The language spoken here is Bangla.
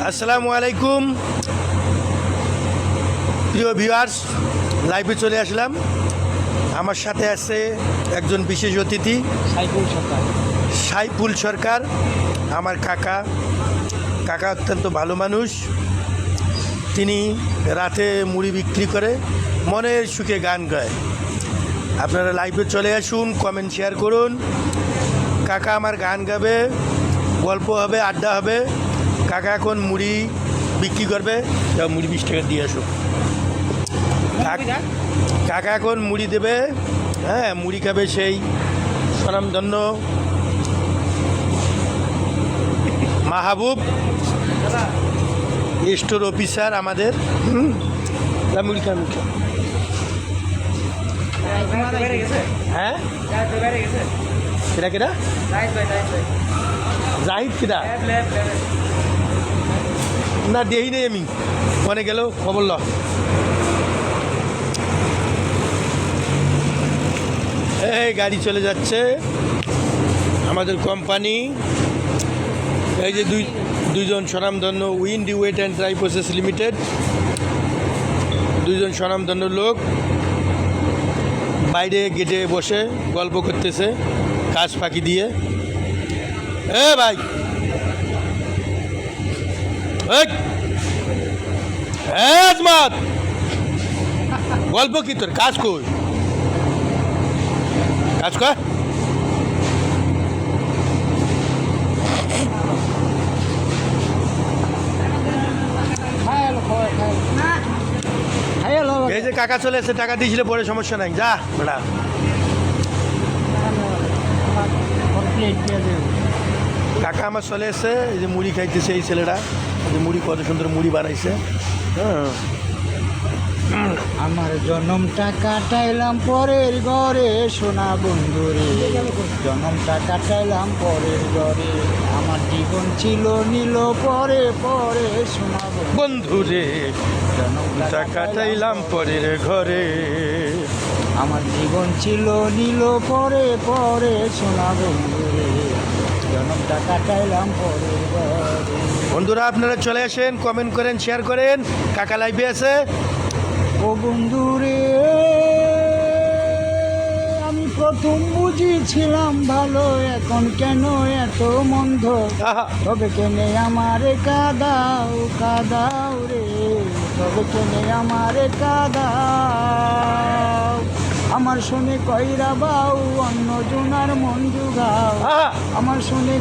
আসসালামু আলাইকুম প্রিয় ভিউয়ার্স, লাইভে চলে আসলাম। আমার সাথে আছে একজন বিশেষ অতিথি সাইফুল সরকার, আমার কাকা অত্যন্ত ভালো মানুষ। তিনি রাতে মুড়ি বিক্রি করে মনের সুখে গান গায়। আপনারা লাইভে চলে আসুন, কমেন্ট শেয়ার করুন। কাকা আমার গান গাবে, গল্প হবে, আড্ডা হবে। কাকা এখন মুড়ি বিক্রি করবে, যা মুড়ি 20 টাকা দিয়ে আসুন। কাকা এখন মুড়ি দেবে, হ্যাঁ মুড়ি খাবে সেই স্বনামধন্য মাহবুব স্টোর অফিসার আমাদের। মুড়ি খা মুড়ি খা। হ্যাঁ কেটা কেটা জাহিদ কেটা না দেই নেই, আমি মনে গেল খবর ল। এই গাড়ি চলে যাচ্ছে আমাদের কোম্পানি। এই যে দুইজন স্বনামধন্য wind wet and dry process limited, দুইজন স্বনামধন্য লোক বাইরে গেটে বসে গল্প করতেছে কাজ ফাঁকি দিয়ে। এ ভাই, আজমাত গল্প কি তোর? কাজ কই? কাজ কর। এই যে কাকা চলে এসে, টাকা দিয়েছিল পরে, সমস্যা নাই, যা বেড়া। কাকা আমার চলে এসে, এই যে মুড়ি খাইতেছে এই ছেলেটা, যে মুড়ি কত সুন্দর মুড়ি বানাইছে। হ্যাঁ, আমার জনমটা কাটাইলাম পরের ঘরে সোনা বন্ধুরে, জনমটা কাটাইলাম পরের ঘরে, আমার জীবন ছিল নিল পরে পরে সোনা বন্ধুরে, জনমটা কাটাইলাম পরের ঘরে, আমার জীবন ছিল নিল পরে পরে সোনা বন্ধুরে, জনমটা কাটাইলাম পরের ঘরে। বন্ধুরা আপনারা চলে আসেন, কমেন্ট করেন, শেয়ার করেন। কাকা লাইভে আছে। ও বন্ধুরে, আমি প্রথম বুঝেছিলাম ভালো, এখন কেন এত মন্দ? তবে কেনে আমারে কাদাও কাদাও রে, তবে কেনে আমারে কাদাও। আমার শুনে কইরা বাউ অন্য জনার মন জুগাও, আমার শুনে